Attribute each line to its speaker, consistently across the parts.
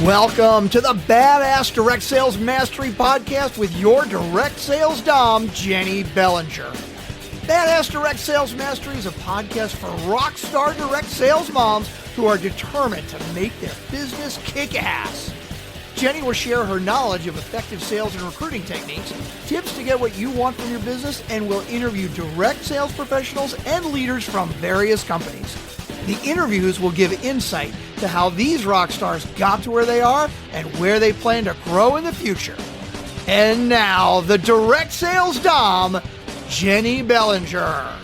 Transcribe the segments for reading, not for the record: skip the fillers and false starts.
Speaker 1: Welcome to the Badass Direct Sales Mastery Podcast with your direct sales dom, Jennie Bellinger. Badass Direct Sales Mastery is a podcast for rock star direct sales moms who are determined to make their business kick ass. Jennie will share her knowledge of effective sales and recruiting techniques, tips to get what you want from your business, and will interview direct sales professionals and leaders from various companies. The interviews will give insight to how these rock stars got to where they are and where they plan to grow in the future. And now, the direct sales dom, Jennie Bellinger.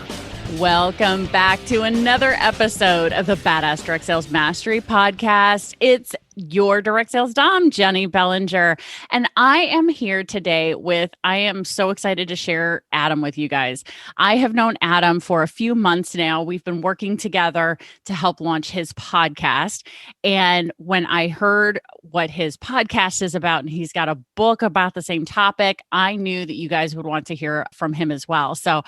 Speaker 2: Welcome back to another episode of the Badass Direct Sales Mastery Podcast. It's your direct sales dom, Jennie Bellinger. And I am here today I am so excited to share Adam with you guys. I have known Adam for a few months now. We've been working together to help launch his podcast. And when I heard what his podcast is about, and he's got a book about the same topic, I knew that you guys would want to hear from him as well. So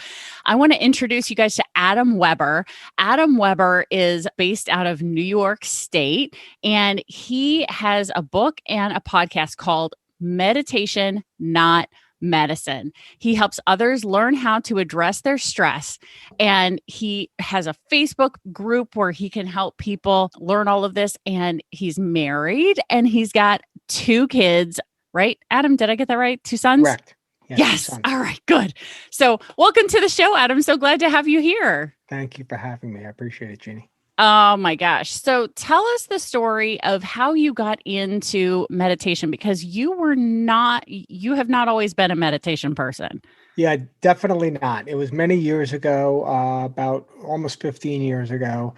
Speaker 2: I want to introduce you guys to Adam Weber. Adam Weber is based out of New York State, and he has a book and a podcast called Meditation, Not Medicine. He helps others learn how to address their stress. And he has a Facebook group where he can help people learn all of this. And he's married and he's got 2 kids, right? Adam, did I get that right? 2 sons?
Speaker 3: Correct.
Speaker 2: Yes. All right, good. So welcome to the show, Adam. So glad to have you here.
Speaker 3: Thank you for having me. I appreciate it, Jennie.
Speaker 2: Oh my gosh. So tell us the story of how you got into meditation, because you have not always been a meditation person.
Speaker 3: Yeah, definitely not. It was many years ago, about almost 15 years ago.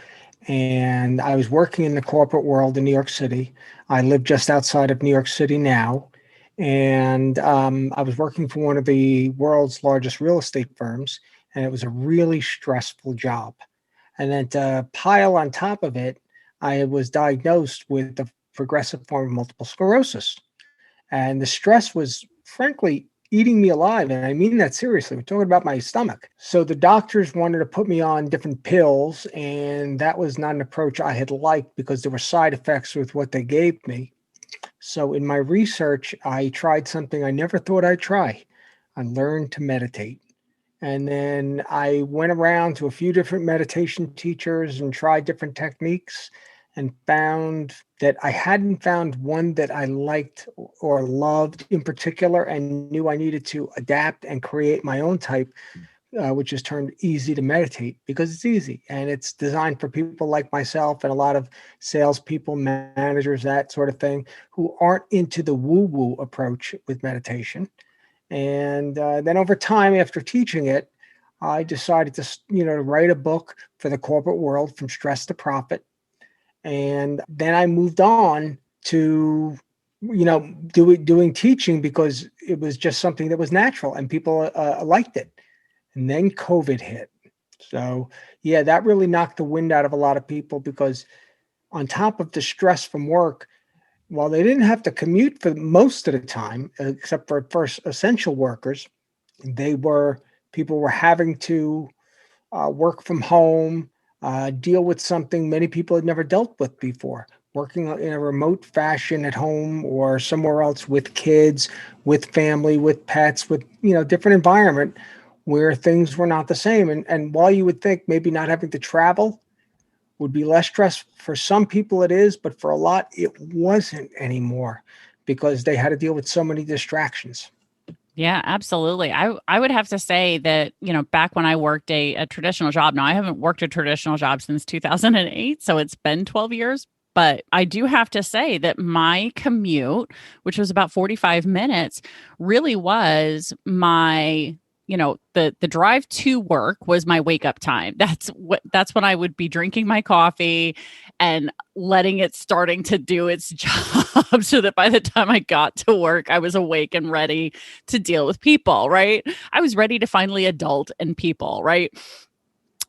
Speaker 3: And I was working in the corporate world in New York City. I live just outside of New York City now. And I was working for one of the world's largest real estate firms. And it was a really stressful job. And then to pile on top of it, I was diagnosed with a progressive form of multiple sclerosis. And the stress was, frankly, eating me alive. And I mean that seriously. We're talking about my stomach. So the doctors wanted to put me on different pills. And that was not an approach I had liked because there were side effects with what they gave me. So in my research, I tried something I never thought I'd try. I learned to meditate. And then I went around to a few different meditation teachers and tried different techniques and found that I hadn't found one that I liked or loved in particular, and knew I needed to adapt and create my own type, which has turned easy to meditate because it's easy and it's designed for people like myself and a lot of salespeople, managers, that sort of thing, who aren't into the woo-woo approach with meditation. And then over time, after teaching it, I decided to write a book for the corporate world, From Stress to Profit. And then I moved on to, doing teaching because it was just something that was natural and people liked it. And then COVID hit. So, yeah, that really knocked the wind out of a lot of people because on top of the stress from work, while they didn't have to commute for most of the time, except for first essential workers, people were having to work from home, deal with something many people had never dealt with before, working in a remote fashion at home or somewhere else with kids, with family, with pets, with, different environment where things were not the same. And while you would think maybe not having to travel would be less stress, for some people it is, but for a lot, it wasn't anymore because they had to deal with so many distractions.
Speaker 2: Yeah, absolutely. I would have to say that, back when I worked a traditional job, now I haven't worked a traditional job since 2008, so it's been 12 years. But I do have to say that my commute, which was about 45 minutes, really was my the drive to work was my wake up time. That's when I would be drinking my coffee and letting it starting to do its job so that by the time I got to work, I was awake and ready to deal with people, right? I was ready to finally adult and people, right?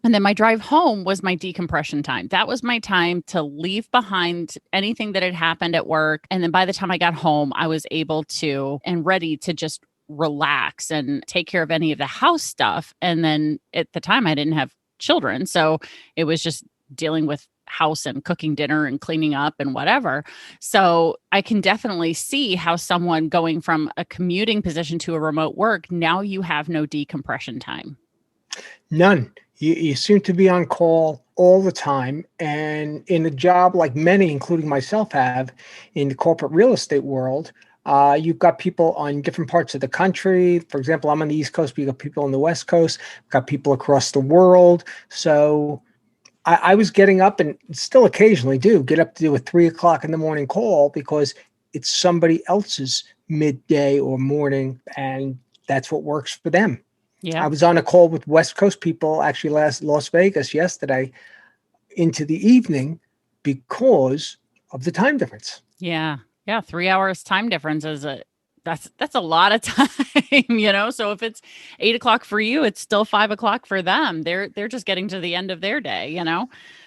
Speaker 2: And then my drive home was my decompression time. That was my time to leave behind anything that had happened at work. And then by the time I got home, I was able to and ready to just relax and take care of any of the house stuff. And then at the time I didn't have children. So it was just dealing with house and cooking dinner and cleaning up and whatever. So I can definitely see how someone going from a commuting position to a remote work, now you have no decompression time.
Speaker 3: None. You seem to be on call all the time. And in a job like many, including myself, have in the corporate real estate world, you've got people on different parts of the country. For example, I'm on the East Coast, but you got people on the West Coast, got people across the world. So I was getting up, and still occasionally do get up to do a 3:00 in the morning call because it's somebody else's midday or morning, and that's what works for them.
Speaker 2: Yeah.
Speaker 3: I was on a call with West Coast people, actually Las Vegas yesterday into the evening because of the time difference.
Speaker 2: Yeah. Yeah. 3 hours time difference that's a lot of time, So if it's 8:00 for you, it's still 5:00 for them. They're just getting to the end of their day,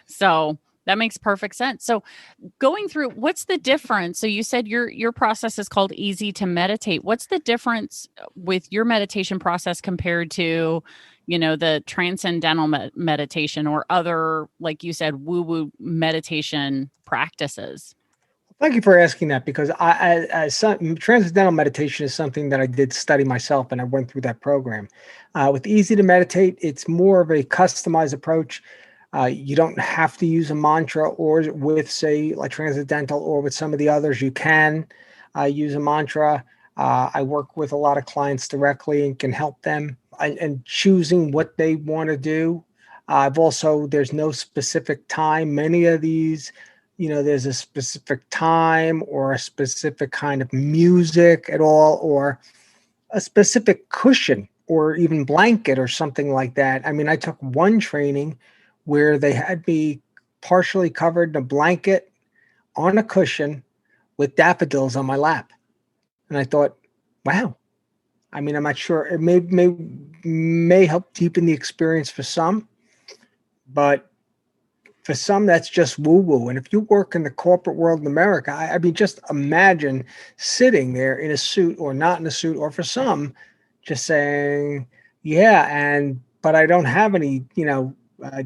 Speaker 2: So that makes perfect sense. So going through, what's the difference? So you said your process is called Easy to Meditate. What's the difference with your meditation process compared to, the transcendental meditation or other, like you said, woo-woo meditation practices?
Speaker 3: Thank you for asking that, because transcendental meditation is something that I did study myself, and I went through that program. With Easy to Meditate, it's more of a customized approach. You don't have to use a mantra, or with, say, like transcendental, or with some of the others, you can use a mantra. I work with a lot of clients directly and can help them and choosing what they want to do. There's no specific time. Many of these, there's a specific time or a specific kind of music at all, or a specific cushion or even blanket or something like that. I mean, I took one training where they had me partially covered in a blanket on a cushion with daffodils on my lap. And I thought, wow. I mean, I'm not sure. It may help deepen the experience for some, but for some, that's just woo-woo. And if you work in the corporate world in America, I mean, just imagine sitting there in a suit or not in a suit, or for some, just saying, yeah, but I don't have any,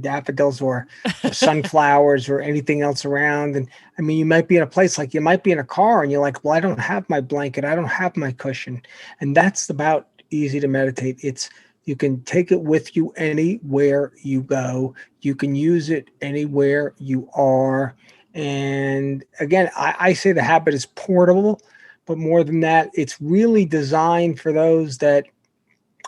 Speaker 3: daffodils or sunflowers or anything else around. And I mean, you might be in a place, like you might be in a car and you're like, well, I don't have my blanket. I don't have my cushion. And that's about Easy to Meditate. You can take it with you anywhere you go. You can use it anywhere you are. And again, I say the habit is portable, but more than that, it's really designed for those that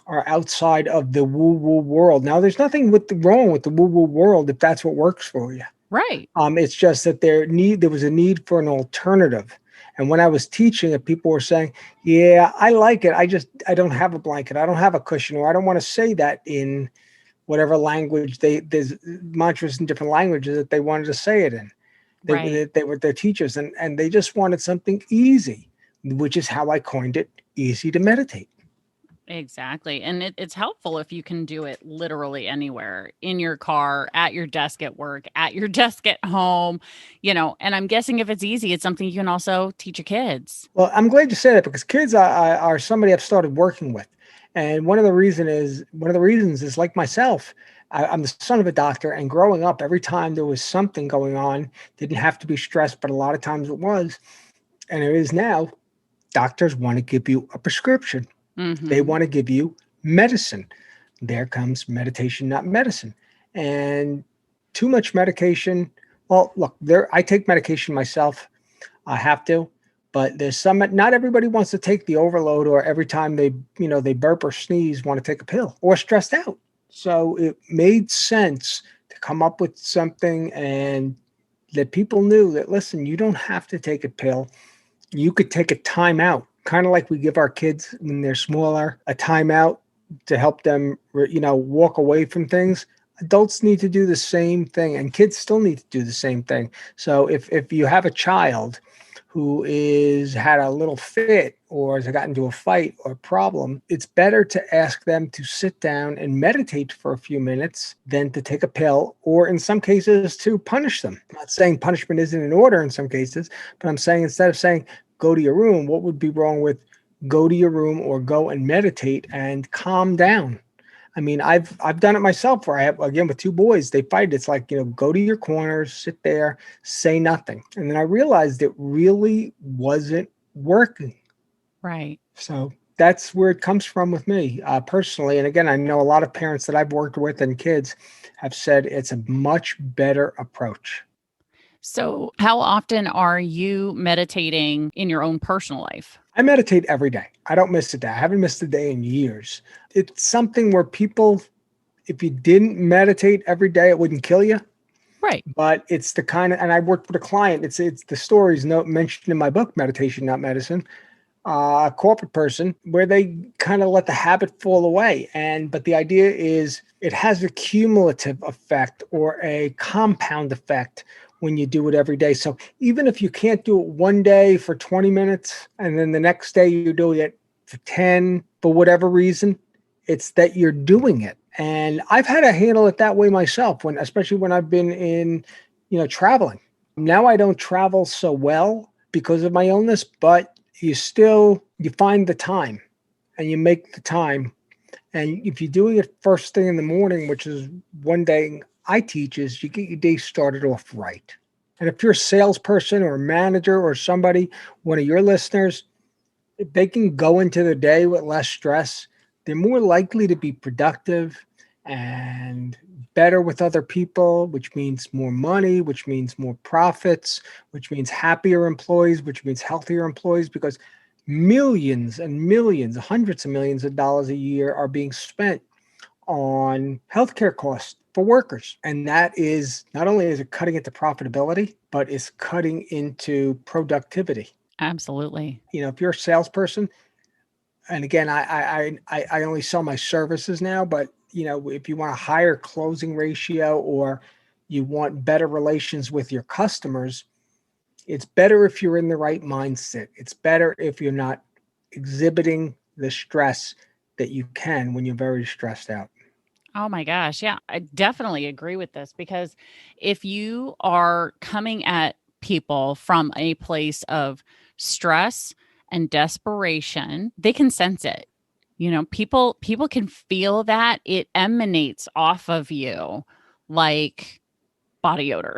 Speaker 3: are outside of the woo-woo world. Now, there's nothing wrong with the woo-woo world if that's what works for you.
Speaker 2: Right.
Speaker 3: It's just that there was a need for an alternative. And when I was teaching it, people were saying, yeah, I like it. I don't have a blanket. I don't have a cushion, or I don't want to say that in whatever language. There's mantras in different languages that they wanted to say it in. They were their teachers, and they just wanted something easy, which is how I coined it, Easy to Meditate.
Speaker 2: Exactly. And it's helpful if you can do it literally anywhere, in your car, at your desk at work, at your desk at home, and I'm guessing if it's easy, it's something you can also teach your kids.
Speaker 3: Well, I'm glad you said that, because kids are somebody I've started working with. And one of the reasons is like myself, I'm the son of a doctor, and growing up, every time there was something going on, didn't have to be stress, but a lot of times it was, and it is now, doctors want to give you a prescription. Mm-hmm. They want to give you medicine. There comes meditation, not medicine. And too much medication. Well, look, I take medication myself. I have to, but there's not everybody wants to take the overload, or every time they burp or sneeze, want to take a pill, or stressed out. So it made sense to come up with something, and that people knew that, listen, you don't have to take a pill. You could take a timeout. Kind of like we give our kids when they're smaller a timeout to help them, walk away from things. Adults need to do the same thing, and kids still need to do the same thing. So if you have a child who had a little fit, or has gotten into a fight or a problem, it's better to ask them to sit down and meditate for a few minutes than to take a pill, or in some cases to punish them. I'm not saying punishment isn't in order in some cases, but I'm saying, instead of saying, go to your room, what would be wrong with go to your room or go and meditate and calm down? I mean, I've done it myself where I have, again, with two boys, they fight. It's like, go to your corners, sit there, say nothing. And then I realized it really wasn't working.
Speaker 2: Right.
Speaker 3: So that's where it comes from with me personally. And again, I know a lot of parents that I've worked with and kids have said it's a much better approach.
Speaker 2: So how often are you meditating in your own personal life?
Speaker 3: I meditate every day. I don't miss a day. I haven't missed a day in years. It's something where people, if you didn't meditate every day, it wouldn't kill you.
Speaker 2: Right.
Speaker 3: But it's the kind of, and I worked with a client, it's the stories mentioned in my book, Meditation, Not Medicine, a corporate person where they kind of let the habit fall away. But the idea is it has a cumulative effect or a compound effect when you do it every day. So even if you can't do it one day for 20 minutes and then the next day you're doing it for 10, for whatever reason, it's that you're doing it. And I've had to handle it that way myself, especially when I've been in, traveling. Now I don't travel so well because of my illness, but you find the time and you make the time. And if you're doing it first thing in the morning, which is one day I teach, is you get your day started off right. And if you're a salesperson or a manager or somebody, one of your listeners, if they can go into the day with less stress, they're more likely to be productive and better with other people, which means more money, which means more profits, which means happier employees, which means healthier employees, because millions and millions, hundreds of millions of dollars a year are being spent on healthcare costs for workers. And that is, not only is it cutting into profitability, but it's cutting into productivity.
Speaker 2: Absolutely.
Speaker 3: If you're a salesperson, and again, I only sell my services now, but if you want a higher closing ratio or you want better relations with your customers, it's better if you're in the right mindset. It's better if you're not exhibiting the stress that you can when you're very stressed out.
Speaker 2: Oh my gosh. Yeah, I definitely agree with this, because if you are coming at people from a place of stress and desperation, they can sense it. People can feel that it emanates off of you like body odor,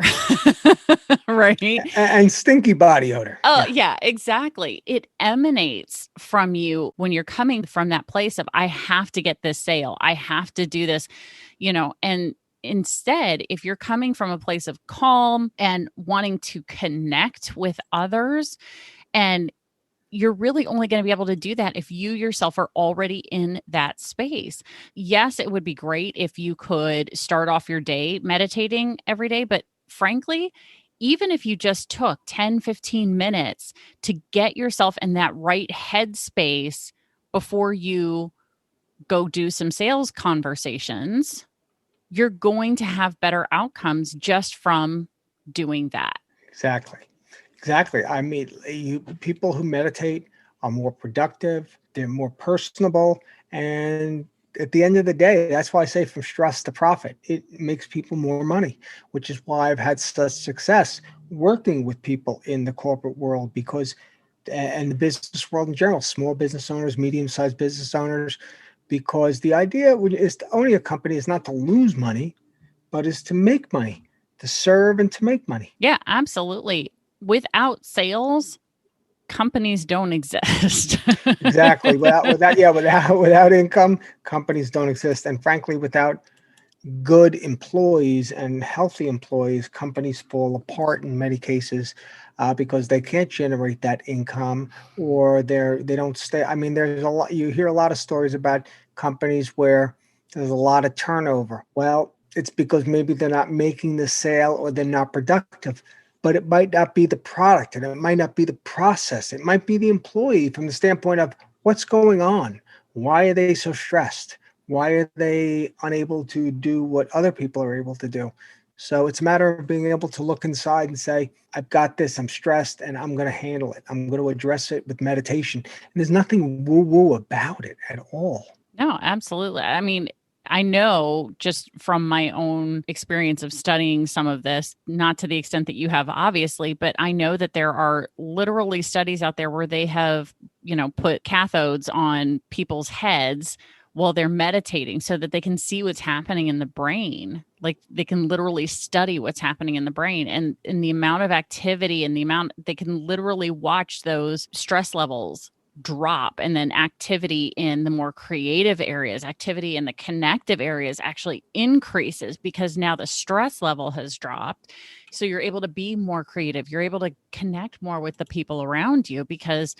Speaker 2: right?
Speaker 3: And stinky body odor.
Speaker 2: Oh, yeah, exactly. It emanates from you when you're coming from that place of, I have to get this sale. I have to do this, and instead, if you're coming from a place of calm and wanting to connect with others, and you're really only going to be able to do that if you yourself are already in that space. Yes, it would be great if you could start off your day meditating every day, but frankly, even if you just took 10, 15 minutes to get yourself in that right headspace before you go do some sales conversations, you're going to have better outcomes just from doing that.
Speaker 3: Exactly. I mean, people who meditate are more productive, they're more personable. And at the end of the day, that's why I say from stress to profit, it makes people more money, which is why I've had such success working with people in the corporate world, and the business world in general, small business owners, medium-sized business owners, because the idea is to own a company is not to lose money, but is to make money, to serve and to make money.
Speaker 2: Yeah, absolutely. Without sales, companies don't exist.
Speaker 3: Exactly. Without income, companies don't exist. And frankly, without good employees and healthy employees, companies fall apart in many cases because they can't generate that income, or they don't stay. I mean, there's a lot. You hear a lot of stories about companies where there's a lot of turnover. Well, it's because maybe they're not making the sale or they're not productive. But it might not be the product, and it might not be the process. It might be the employee from the standpoint of what's going on. Why are they so stressed? Why are they unable to do what other people are able to do? So it's a matter of being able to look inside and say, I've got this, I'm stressed, and I'm going to handle it. I'm going to address it with meditation. And there's nothing woo-woo about it at all.
Speaker 2: No, absolutely. I mean, I know just from my own experience of studying some of this, not to the extent that you have, obviously, but I know that there are literally studies out there where they have, put cathodes on people's heads while they're meditating so that they can see what's happening in the brain. Like they can literally study what's happening in the brain, and in the amount of activity and the amount they can literally watch those stress levels drop, and then activity in the more creative areas, activity in the connective areas actually increases because now the stress level has dropped. So you're able to be more creative. You're able to connect more with the people around you because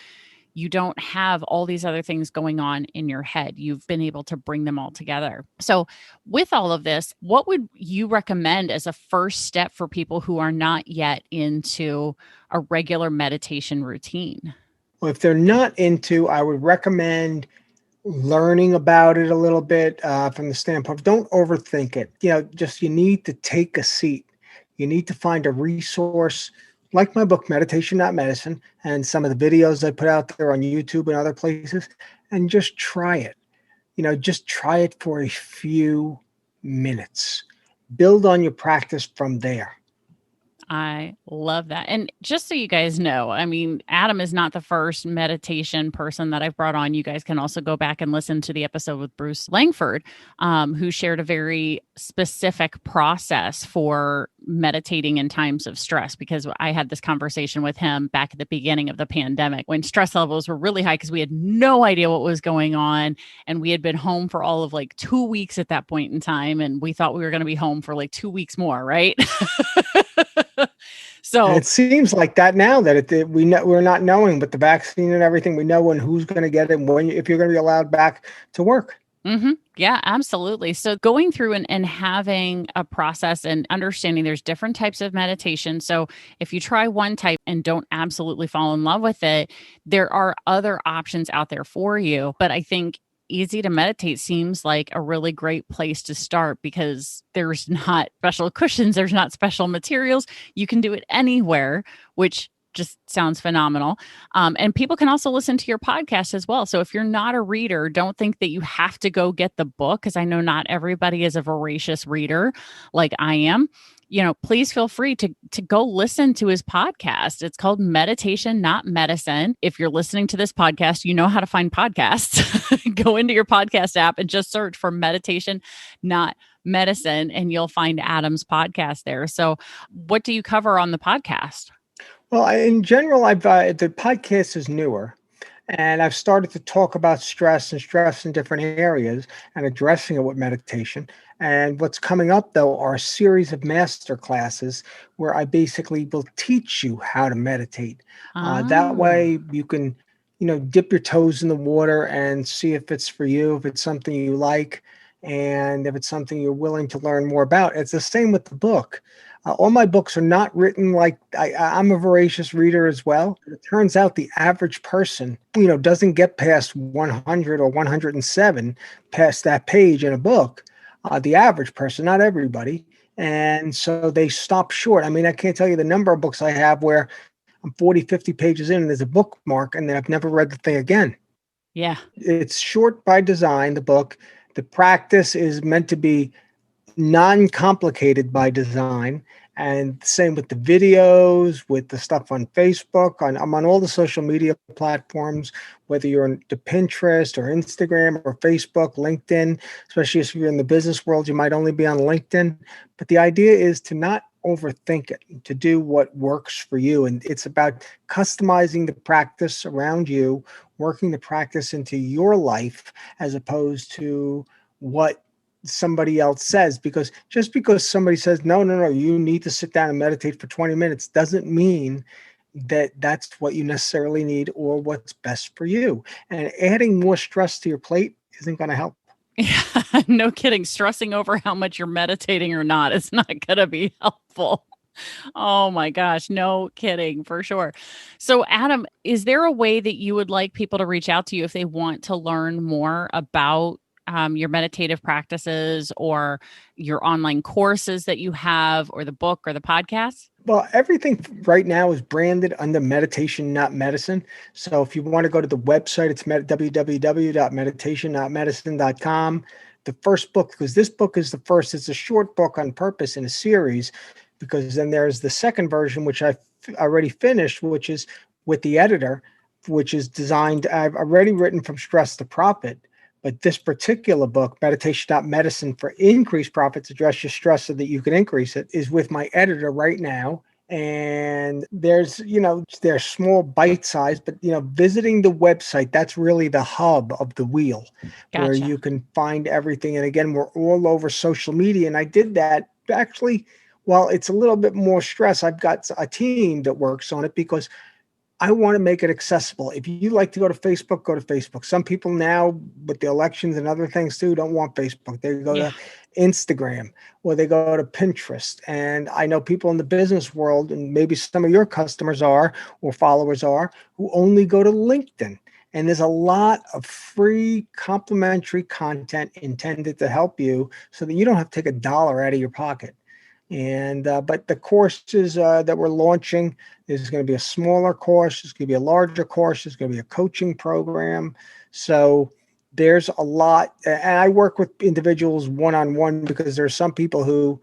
Speaker 2: you don't have all these other things going on in your head. You've been able to bring them all together. So with all of this, what would you recommend as a first step for people who are not yet into a regular meditation routine?
Speaker 3: Well, if they're not into, I would recommend learning about it a little bit from the standpoint of don't overthink it. Just you need to take a seat. You need to find a resource like my book, Meditation, Not Medicine, and some of the videos I put out there on YouTube and other places, and just try it. Just try it for a few minutes. Build on your practice from there.
Speaker 2: I love that. And just so you guys know, I mean, Adam is not the first meditation person that I've brought on. You guys can also go back and listen to the episode with Bruce Langford, who shared a very specific process for meditating in times of stress, because I had this conversation with him back at the beginning of the pandemic when stress levels were really high because we had no idea what was going on. And we had been home for all of like 2 weeks at that point in time. And we thought we were going to be home for like 2 weeks more, right? So
Speaker 3: and it seems like that now that we're not knowing, but the vaccine and everything, we know when who's going to get it and when, if you're going to be allowed back to work.
Speaker 2: Mm-hmm. Yeah, absolutely. So going through and having a process and understanding there's different types of meditation. So if you try one type and don't absolutely fall in love with it, there are other options out there for you. But I think Easy to Meditate seems like a really great place to start because there's not special cushions, there's not special materials. You can do it anywhere, which just sounds phenomenal. And people can also listen to your podcast as well. So if you're not a reader, don't think that you have to go get the book, because I know not everybody is a voracious reader like I am. Please feel free to go listen to his podcast. It's called Meditation, Not Medicine. If you're listening to this podcast, you know how to find podcasts. Go into your podcast app and just search for Meditation, Not Medicine, and you'll find Adam's podcast there. So what do you cover on the podcast?
Speaker 3: Well, in general, the podcast is newer. And I've started to talk about stress in different areas and addressing it with meditation. And what's coming up, though, are a series of master classes where I basically will teach you how to meditate. That way you can, dip your toes in the water and see if it's for you, if it's something you like, and if it's something you're willing to learn more about. It's the same with the book. All my books are not written like I'm a voracious reader as well. It turns out the average person, doesn't get past 100 or 107 past that page in a book. The average person, not everybody. And so they stop short. I mean, I can't tell you the number of books I have where I'm 40, 50 pages in and there's a bookmark and then I've never read the thing again.
Speaker 2: Yeah.
Speaker 3: It's short by design, the book. The practice is meant to be non-complicated by design, and same with the videos, with the stuff on Facebook. I'm on all the social media platforms, whether you're on the Pinterest or Instagram or Facebook, LinkedIn. Especially if you're in the business world, you might only be on LinkedIn. But the idea is to not overthink it, to do what works for you. And it's about customizing the practice around you, working the practice into your life as opposed to what somebody else says. Because just because somebody says, no, you need to sit down and meditate for 20 minutes doesn't mean that that's what you necessarily need or what's best for you. And adding more stress to your plate isn't going to help.
Speaker 2: Yeah, no kidding. Stressing over how much you're meditating or not is not going to be helpful. Oh my gosh, no kidding, for sure. So Adam, is there a way that you would like people to reach out to you if they want to learn more about your meditative practices or your online courses that you have or the book or the podcast?
Speaker 3: Well, everything right now is branded under Meditation, Not Medicine. So if you want to go to the website, it's www.meditationnotmedicine.com. The first book, because this book is the first, it's a short book on purpose in a series, because then there's the second version, which I've already finished, which is with the editor, which is designed, I've already written From Stress to Profit. But this particular book, Meditation Not Medicine for Increased Profits, Address Your Stress so that you can increase it, is with my editor right now. And there's small bite size, but, visiting the website, that's really the hub of the wheel.
Speaker 2: Gotcha.
Speaker 3: Where you can find everything. And again, we're all over social media. And I did that actually, while it's a little bit more stress, I've got a team that works on it because I want to make it accessible. If you like to go to Facebook, go to Facebook. Some people now, with the elections and other things too, don't want Facebook. They go to Instagram or they go to Pinterest. And I know people in the business world, and maybe some of your customers are or followers are, who only go to LinkedIn. And there's a lot of free complimentary content intended to help you so that you don't have to take $1 out of your pocket. And but the courses that we're launching, there's going to be a smaller course, there's going to be a larger course, there's going to be a coaching program. So there's a lot. And I work with individuals one-on-one because there's some people who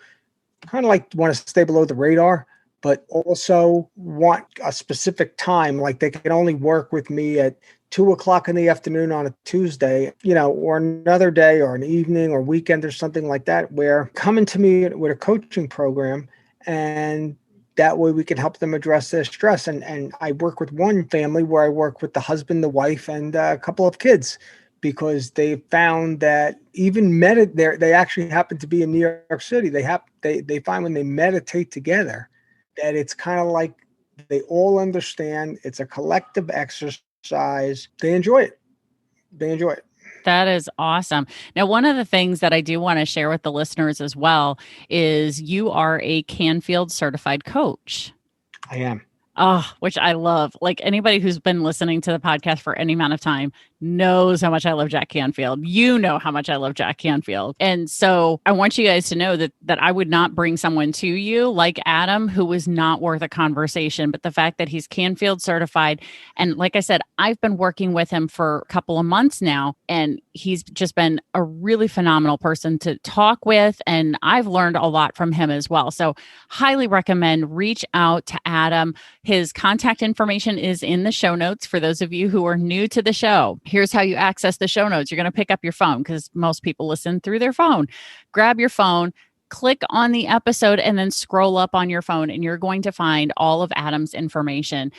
Speaker 3: kind of like want to stay below the radar, but also want a specific time. Like they can only work with me at 2:00 in the afternoon on a Tuesday, or another day or an evening or weekend or something like that, where coming to me with a coaching program, and that way we can help them address their stress. And I work with one family where I work with the husband, the wife, and a couple of kids, because they found that even they actually happen to be in New York City. They find when they meditate together that it's kind of like they all understand it's a collective exercise. They enjoy it.
Speaker 2: That is awesome. Now, one of the things that I do want to share with the listeners as well is you are a Canfield certified coach.
Speaker 3: I am.
Speaker 2: Oh, which I love. Like anybody who's been listening to the podcast for any amount of time knows how much I love Jack Canfield. You know how much I love Jack Canfield. And so I want you guys to know that I would not bring someone to you like Adam who was not worth a conversation. But the fact that he's Canfield certified, and like I said, I've been working with him for a couple of months now, and he's just been a really phenomenal person to talk with. And I've learned a lot from him as well. So highly recommend reach out to Adam. His contact information is in the show notes for those of you who are new to the show. Here's how you access the show notes. You're going to pick up your phone because most people listen through their phone. Grab your phone, click on the episode, and then scroll up on your phone, and you're going to find all of Adam's information,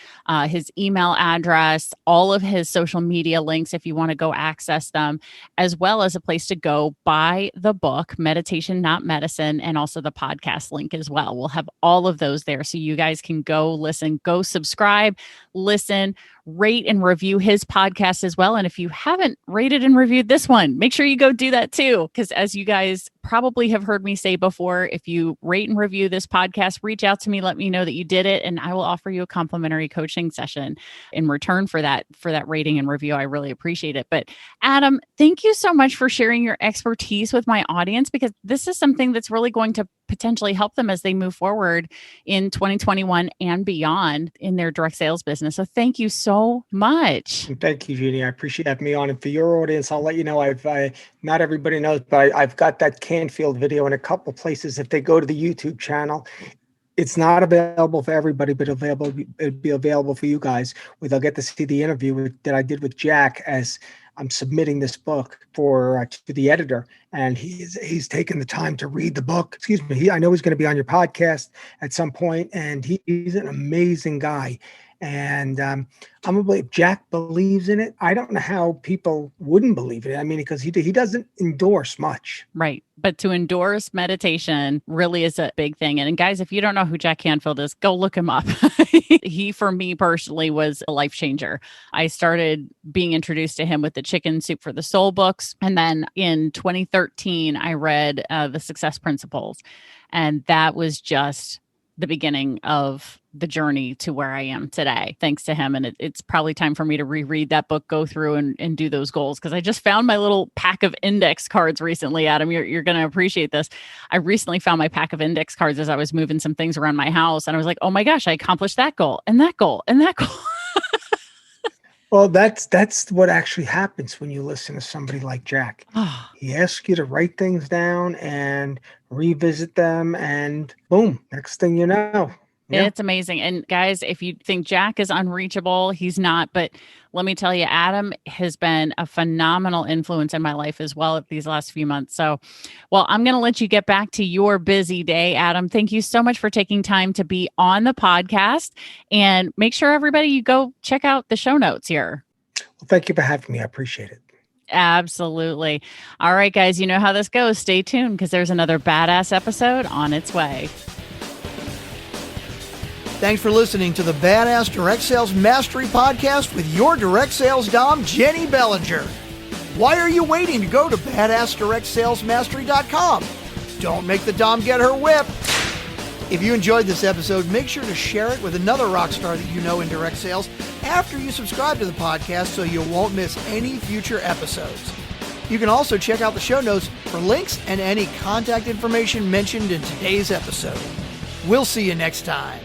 Speaker 2: his email address, all of his social media links if you want to go access them, as well as a place to go buy the book, Meditation Not Medicine, and also the podcast link as well. We'll have all of those there so you guys can go listen, go subscribe, listen, rate and review his podcast as well. And if you haven't rated and reviewed this one, make sure you go do that too. Because as you guys probably have heard me say before, if you rate and review this podcast, reach out to me, let me know that you did it, and I will offer you a complimentary coaching session in return for that rating and review. I really appreciate it. But Adam, thank you so much for sharing your expertise with my audience, because this is something that's really going to potentially help them as they move forward in 2021 and beyond in their direct sales business. So thank you so much.
Speaker 3: Thank you, Jeannie. I appreciate having me on. And for your audience, I'll let you know, not everybody knows, but I've got that Canfield video in a couple places. If they go to the YouTube channel, it's not available for everybody, but it'll be available for you guys, where they'll get to see the interview that I did with Jack as I'm submitting this book to the editor, and he's taken the time to read the book. Excuse me. I know he's going to be on your podcast at some point, and he's an amazing guy. And I'm going to believe Jack believes in it. I don't know how people wouldn't believe it. I mean, because he doesn't endorse much.
Speaker 2: Right. But to endorse meditation really is a big thing. And guys, if you don't know who Jack Canfield is, go look him up. He, for me personally, was a life changer. I started being introduced to him with the Chicken Soup for the Soul books. And then in 2013, I read The Success Principles. And that was just the beginning of the journey to where I am today, thanks to him. And it's probably time for me to reread that book, go through and do those goals. Because I just found my little pack of index cards recently, Adam. You're going to appreciate this. I recently found my pack of index cards as I was moving some things around my house. And I was like, oh my gosh, I accomplished that goal and that goal and that goal.
Speaker 3: Well, that's what actually happens when you listen to somebody like Jack. He asks you to write things down and revisit them, and boom, next thing you know, Yeah.
Speaker 2: It's amazing. And guys, if you think Jack is unreachable, he's not. But let me tell you, Adam has been a phenomenal influence in my life as well these last few months. So, well, I'm going to let you get back to your busy day, Adam. Thank you so much for taking time to be on the podcast. And make sure everybody, you go check out the show notes here.
Speaker 3: Well, thank you for having me. I appreciate it.
Speaker 2: Absolutely. All right, guys, you know how this goes. Stay tuned because there's another badass episode on its way.
Speaker 1: Thanks for listening to the Badass Direct Sales Mastery Podcast with your direct sales dom, Jennie Bellinger. Why are you waiting to go to badassdirectsalesmastery.com? Don't make the dom get her whip. If you enjoyed this episode, make sure to share it with another rock star that you know in direct sales after you subscribe to the podcast so you won't miss any future episodes. You can also check out the show notes for links and any contact information mentioned in today's episode. We'll see you next time.